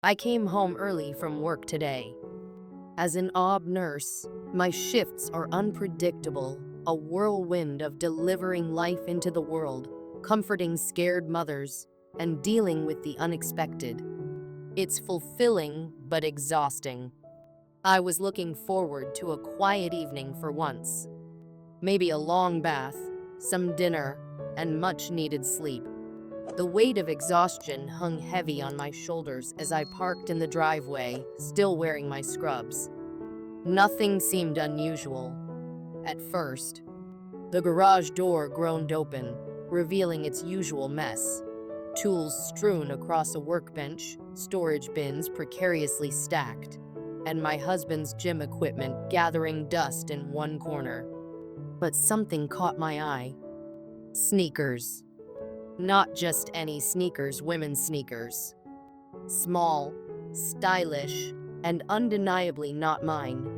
I came home early from work today. As an OB nurse, my shifts are unpredictable, a whirlwind of delivering life into the world, comforting scared mothers, and dealing with the unexpected. It's fulfilling but exhausting. I was looking forward to a quiet evening for once. Maybe a long bath, some dinner, and much needed sleep. The weight of exhaustion hung heavy on my shoulders as I parked in the driveway, still wearing my scrubs. Nothing seemed unusual. At first, the garage door groaned open, revealing its usual mess. Tools strewn across a workbench, storage bins precariously stacked, and my husband's gym equipment gathering dust in one corner. But something caught my eye. Sneakers. Not just any sneakers, women's sneakers. Small, stylish, and undeniably not mine.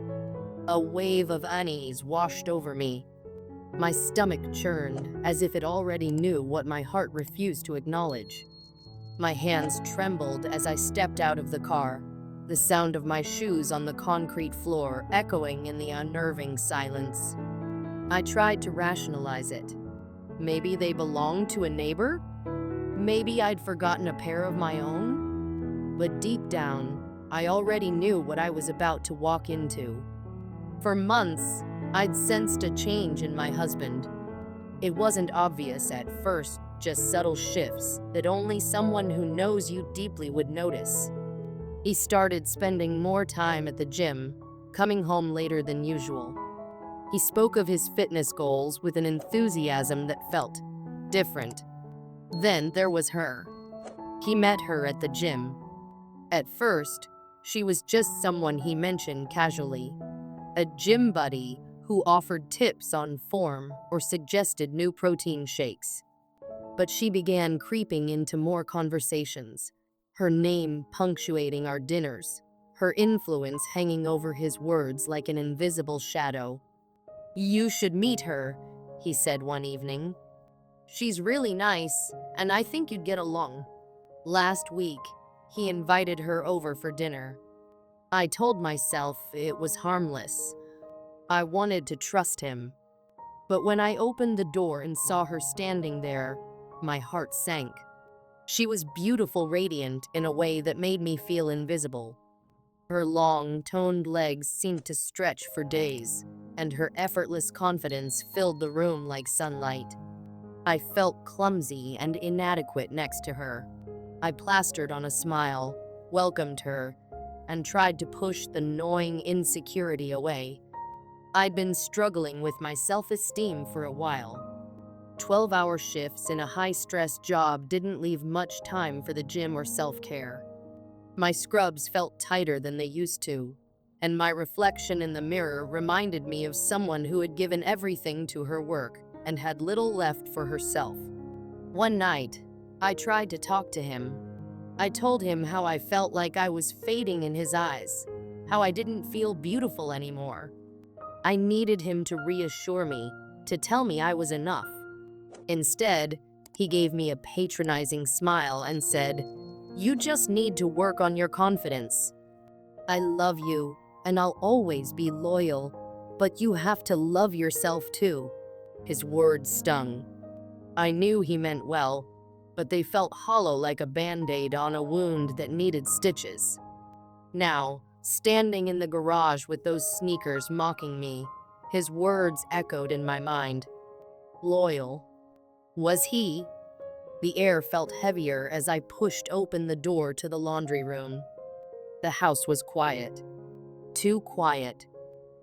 A wave of unease washed over me. My stomach churned as if it already knew what my heart refused to acknowledge. My hands trembled as I stepped out of the car, the sound of my shoes on the concrete floor echoing in the unnerving silence. I tried to rationalize it. Maybe they belonged to a neighbor? Maybe I'd forgotten a pair of my own? But deep down, I already knew what I was about to walk into. For months, I'd sensed a change in my husband. It wasn't obvious at first, just subtle shifts that only someone who knows you deeply would notice. He started spending more time at the gym, coming home later than usual. He spoke of his fitness goals with an enthusiasm that felt different. Then there was her. He met her at the gym. At first, she was just someone he mentioned casually, a gym buddy who offered tips on form or suggested new protein shakes. But she began creeping into more conversations, her name punctuating our dinners, her influence hanging over his words like an invisible shadow. "You should meet her," he said one evening. "She's really nice, and I think you'd get along." Last week, he invited her over for dinner. I told myself it was harmless. I wanted to trust him. But when I opened the door and saw her standing there, my heart sank. She was beautiful, radiant in a way that made me feel invisible. Her long, toned legs seemed to stretch for days, and her effortless confidence filled the room like sunlight. I felt clumsy and inadequate next to her. I plastered on a smile, welcomed her, and tried to push the gnawing insecurity away. I'd been struggling with my self-esteem for a while. 12-hour shifts in a high-stress job didn't leave much time for the gym or self-care. My scrubs felt tighter than they used to, and my reflection in the mirror reminded me of someone who had given everything to her work and had little left for herself. One night, I tried to talk to him. I told him how I felt like I was fading in his eyes, how I didn't feel beautiful anymore. I needed him to reassure me, to tell me I was enough. Instead, he gave me a patronizing smile and said, "You just need to work on your confidence. I love you, and I'll always be loyal, but you have to love yourself too." His words stung. I knew he meant well, but they felt hollow like a band-aid on a wound that needed stitches. Now, standing in the garage with those sneakers mocking me, his words echoed in my mind. Loyal. Was he? The air felt heavier as I pushed open the door to the laundry room. The house was quiet. Too quiet.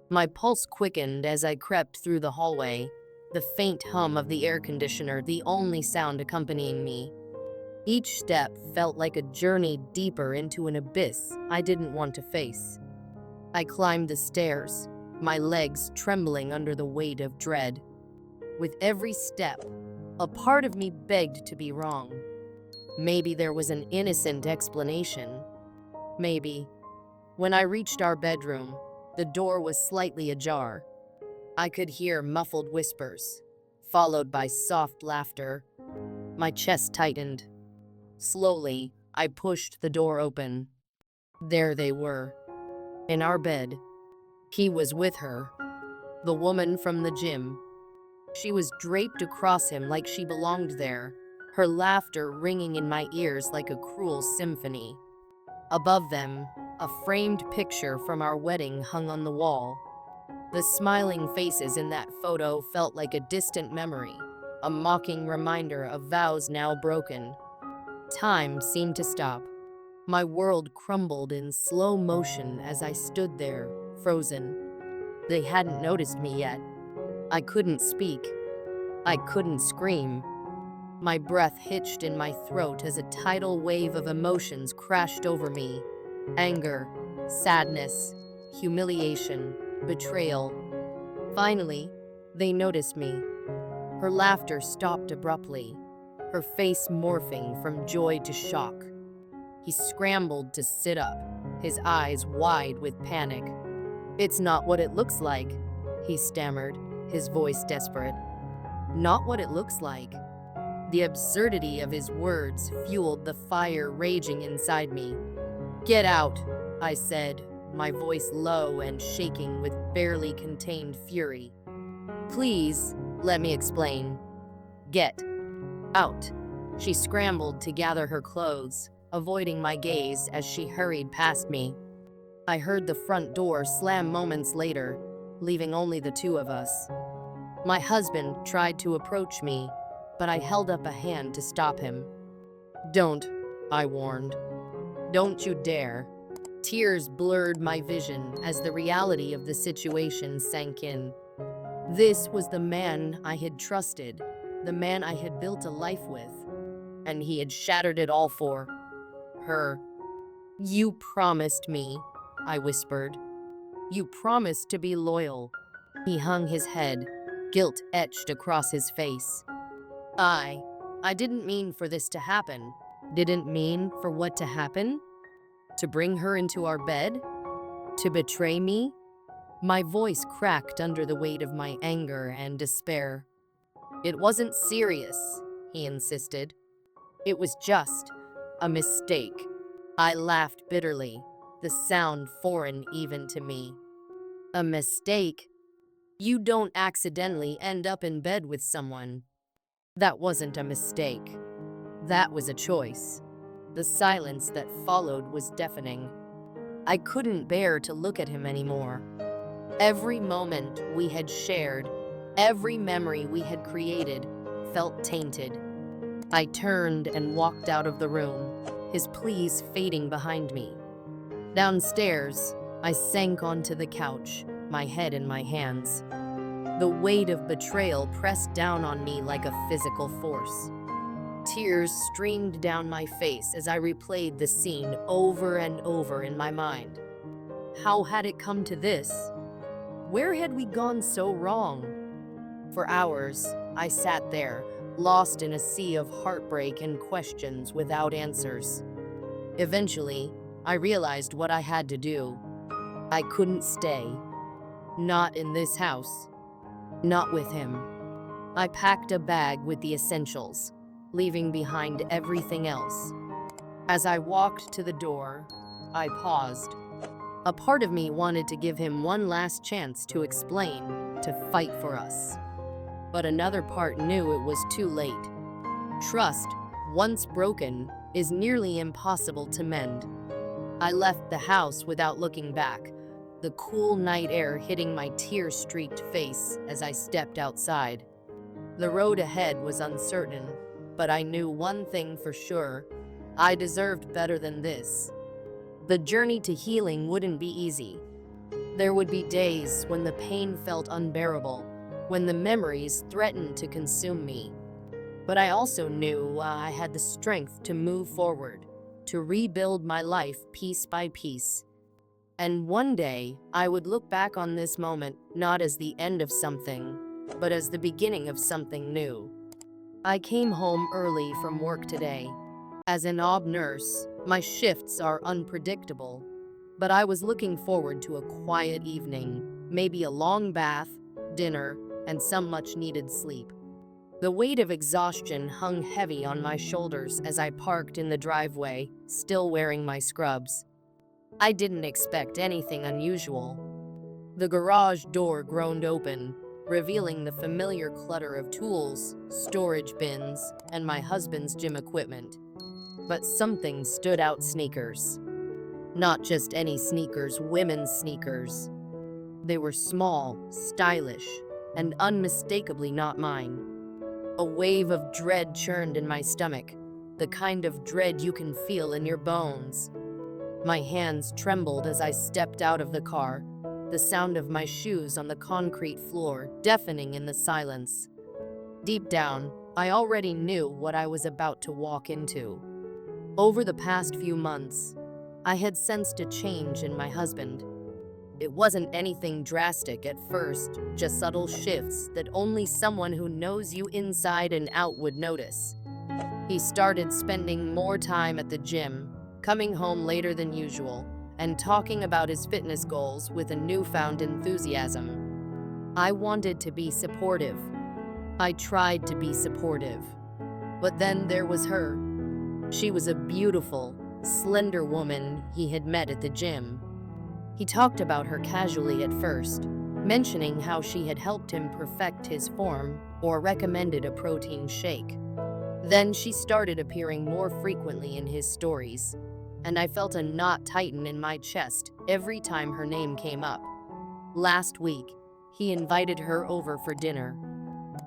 My pulse quickened as I crept through the hallway, the faint hum of the air conditioner the only sound accompanying me. Each step felt like a journey deeper into an abyss I didn't want to face. I climbed the stairs, my legs trembling under the weight of dread. With every step, a part of me begged to be wrong. Maybe there was an innocent explanation. Maybe. When I reached our bedroom, the door was slightly ajar. I could hear muffled whispers, followed by soft laughter. My chest tightened. Slowly, I pushed the door open. There they were, in our bed. He was with her, the woman from the gym. She was draped across him like she belonged there, her laughter ringing in my ears like a cruel symphony. Above them, a framed picture from our wedding hung on the wall. The smiling faces in that photo felt like a distant memory, a mocking reminder of vows now broken. Time seemed to stop. My world crumbled in slow motion as I stood there, frozen. They hadn't noticed me yet. I couldn't speak. I couldn't scream. My breath hitched in my throat as a tidal wave of emotions crashed over me. Anger, sadness, humiliation, betrayal. Finally, they noticed me. Her laughter stopped abruptly, her face morphing from joy to shock. He scrambled to sit up, his eyes wide with panic. "It's not what it looks like," he stammered, his voice desperate. Not what it looks like. The absurdity of his words fueled the fire raging inside me. "Get out," I said, my voice low and shaking with barely contained fury. "Please, let me explain. Get out." She scrambled to gather her clothes, avoiding my gaze as she hurried past me. I heard the front door slam moments later, leaving only the two of us. My husband tried to approach me, but I held up a hand to stop him. "Don't," I warned. "Don't you dare." Tears blurred my vision as the reality of the situation sank in. This was the man I had trusted, the man I had built a life with, and he had shattered it all for her. "You promised me," I whispered. "You promised to be loyal." He hung his head, guilt etched across his face. I didn't mean for this to happen. Didn't mean for what to happen? To bring her into our bed? To betray me?" My voice cracked under the weight of my anger and despair. "It wasn't serious," he insisted. "It was just a mistake." I laughed bitterly, the sound foreign even to me. "A mistake? You don't accidentally end up in bed with someone." "That wasn't a mistake. That was a choice." The silence that followed was deafening. I couldn't bear to look at him anymore. Every moment we had shared, every memory we had created, felt tainted. I turned and walked out of the room, his pleas fading behind me. Downstairs, I sank onto the couch, my head in my hands. The weight of betrayal pressed down on me like a physical force. Tears streamed down my face as I replayed the scene over and over in my mind. How had it come to this? Where had we gone so wrong? For hours, I sat there, lost in a sea of heartbreak and questions without answers. Eventually, I realized what I had to do. I couldn't stay. Not in this house. Not with him. I packed a bag with the essentials, leaving behind everything else. As I walked to the door, I paused. A part of me wanted to give him one last chance to explain, to fight for us. But another part knew it was too late. Trust, once broken, is nearly impossible to mend. I left the house without looking back, the cool night air hitting my tear-streaked face as I stepped outside. The road ahead was uncertain, but I knew one thing for sure: I deserved better than this. The journey to healing wouldn't be easy. There would be days when the pain felt unbearable, when the memories threatened to consume me. But I also knew I had the strength to move forward, to rebuild my life piece by piece. And one day, I would look back on this moment not as the end of something, but as the beginning of something new. I came home early from work today. As an OB nurse, my shifts are unpredictable, but I was looking forward to a quiet evening, maybe a long bath, dinner, and some much-needed sleep. The weight of exhaustion hung heavy on my shoulders as I parked in the driveway, still wearing my scrubs. I didn't expect anything unusual. The garage door groaned open, revealing the familiar clutter of tools, storage bins, and my husband's gym equipment. But something stood out: sneakers. Not just any sneakers, women's sneakers. They were small, stylish, and unmistakably not mine. A wave of dread churned in my stomach, the kind of dread you can feel in your bones. My hands trembled as I stepped out of the car, the sound of my shoes on the concrete floor deafening in the silence. Deep down, I already knew what I was about to walk into. Over the past few months, I had sensed a change in my husband. It wasn't anything drastic at first, just subtle shifts that only someone who knows you inside and out would notice. He started spending more time at the gym, coming home later than usual, and talking about his fitness goals with a newfound enthusiasm. I wanted to be supportive. I tried to be supportive. But then there was her. She was a beautiful, slender woman he had met at the gym. He talked about her casually at first, mentioning how she had helped him perfect his form or recommended a protein shake. Then she started appearing more frequently in his stories, and I felt a knot tighten in my chest every time her name came up. Last week, he invited her over for dinner.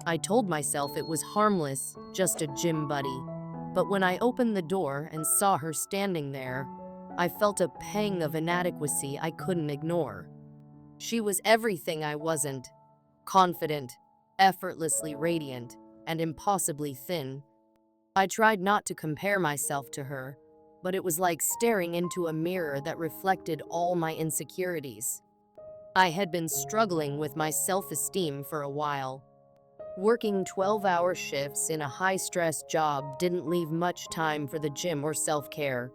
I told myself it was harmless, just a gym buddy. But when I opened the door and saw her standing there, I felt a pang of inadequacy I couldn't ignore. She was everything I wasn't: confident, effortlessly radiant, and impossibly thin. I tried not to compare myself to her, but it was like staring into a mirror that reflected all my insecurities. I had been struggling with my self-esteem for a while. Working 12-hour shifts in a high-stress job didn't leave much time for the gym or self-care.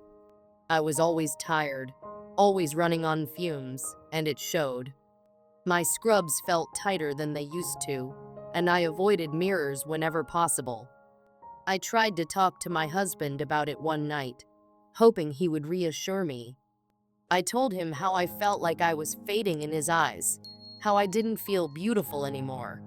I was always tired, always running on fumes, and it showed. My scrubs felt tighter than they used to, and I avoided mirrors whenever possible. I tried to talk to my husband about it one night, hoping he would reassure me. I told him how I felt like I was fading in his eyes, how I didn't feel beautiful anymore.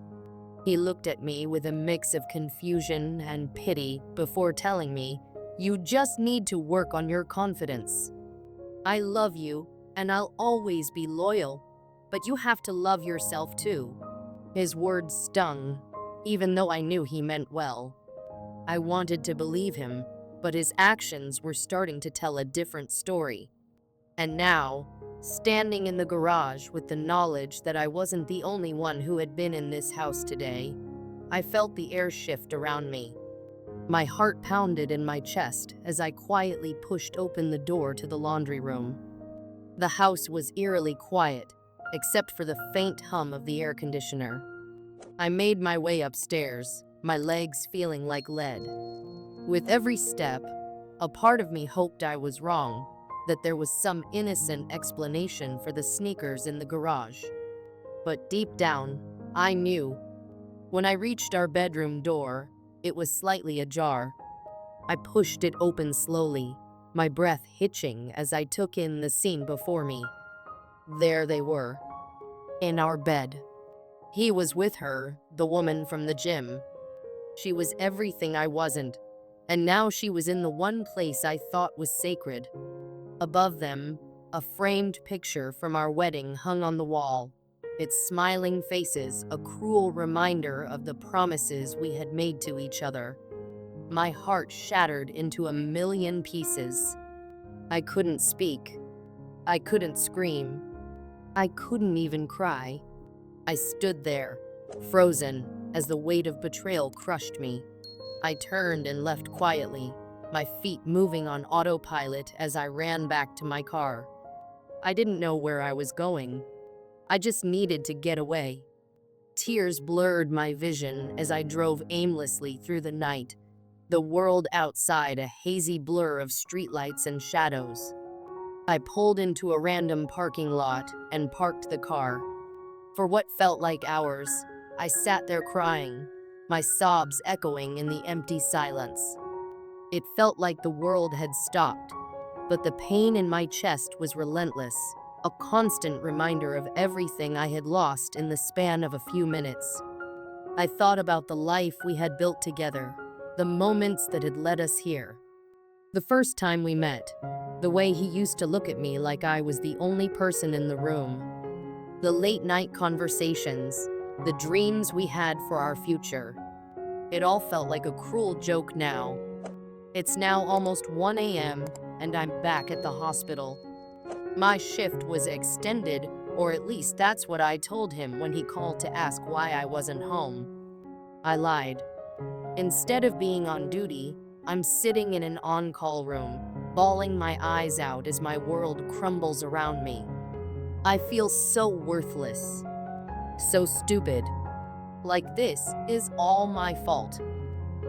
He looked at me with a mix of confusion and pity before telling me, "You just need to work on your confidence. I love you, and I'll always be loyal, but you have to love yourself too." His words stung, even though I knew he meant well. I wanted to believe him, but his actions were starting to tell a different story. And now, standing in the garage with the knowledge that I wasn't the only one who had been in this house today, I felt the air shift around me. My heart pounded in my chest as I quietly pushed open the door to the laundry room. The house was eerily quiet, except for the faint hum of the air conditioner. I made my way upstairs, my legs feeling like lead. With every step, a part of me hoped I was wrong, that there was some innocent explanation for the sneakers in the garage. But deep down, I knew. When I reached our bedroom door, it was slightly ajar. I pushed it open slowly, my breath hitching as I took in the scene before me. There they were, in our bed. He was with her, the woman from the gym. She was everything I wasn't, and now she was in the one place I thought was sacred. Above them, a framed picture from our wedding hung on the wall, its smiling faces a cruel reminder of the promises we had made to each other. My heart shattered into a million pieces. I couldn't speak. I couldn't scream. I couldn't even cry. I stood there, frozen, as the weight of betrayal crushed me. I turned and left quietly, my feet moving on autopilot as I ran back to my car. I didn't know where I was going. I just needed to get away. Tears blurred my vision as I drove aimlessly through the night, the world outside a hazy blur of streetlights and shadows. I pulled into a random parking lot and parked the car. For what felt like hours, I sat there crying, my sobs echoing in the empty silence. It felt like the world had stopped, but the pain in my chest was relentless, a constant reminder of everything I had lost in the span of a few minutes. I thought about the life we had built together, the moments that had led us here. The first time we met, the way he used to look at me like I was the only person in the room, the late-night conversations, the dreams we had for our future. It all felt like a cruel joke now. It's now almost 1 a.m., and I'm back at the hospital. My shift was extended, or at least that's what I told him when he called to ask why I wasn't home. I lied. Instead of being on duty, I'm sitting in an on-call room, bawling my eyes out as my world crumbles around me. I feel so worthless, so stupid. Like this is all my fault.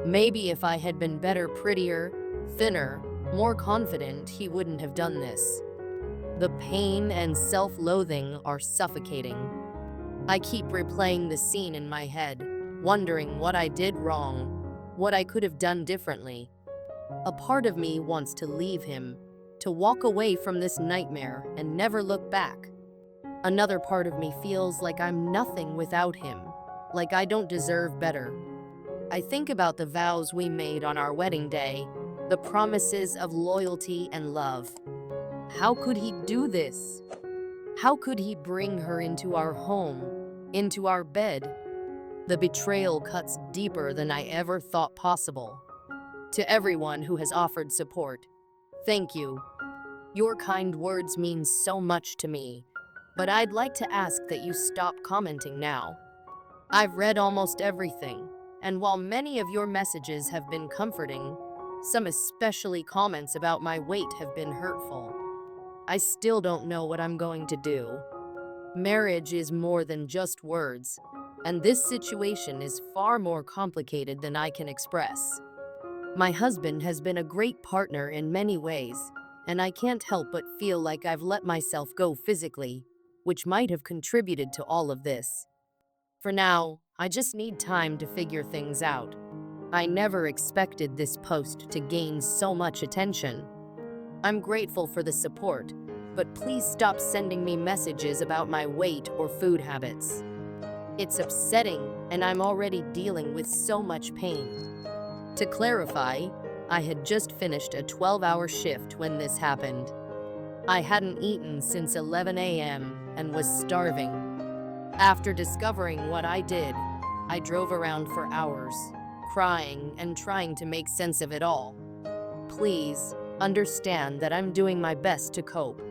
Maybe if I had been better, prettier, thinner, more confident, he wouldn't have done this. The pain and self-loathing are suffocating. I keep replaying the scene in my head, wondering what I did wrong, what I could have done differently. A part of me wants to leave him, to walk away from this nightmare and never look back. Another part of me feels like I'm nothing without him, like I don't deserve better. I think about the vows we made on our wedding day, the promises of loyalty and love. How could he do this? How could he bring her into our home, into our bed? The betrayal cuts deeper than I ever thought possible. To everyone who has offered support, thank you. Your kind words mean so much to me, but I'd like to ask that you stop commenting now. I've read almost everything, and while many of your messages have been comforting, some especially comments about my weight have been hurtful. I still don't know what I'm going to do. Marriage is more than just words, and this situation is far more complicated than I can express. My husband has been a great partner in many ways, and I can't help but feel like I've let myself go physically, which might have contributed to all of this. For now, I just need time to figure things out. I never expected this post to gain so much attention. I'm grateful for the support, but please stop sending me messages about my weight or food habits. It's upsetting, and I'm already dealing with so much pain. To clarify, I had just finished a 12-hour shift when this happened. I hadn't eaten since 11 a.m. and was starving. After discovering what I did, I drove around for hours, crying and trying to make sense of it all. Please, understand that I'm doing my best to cope.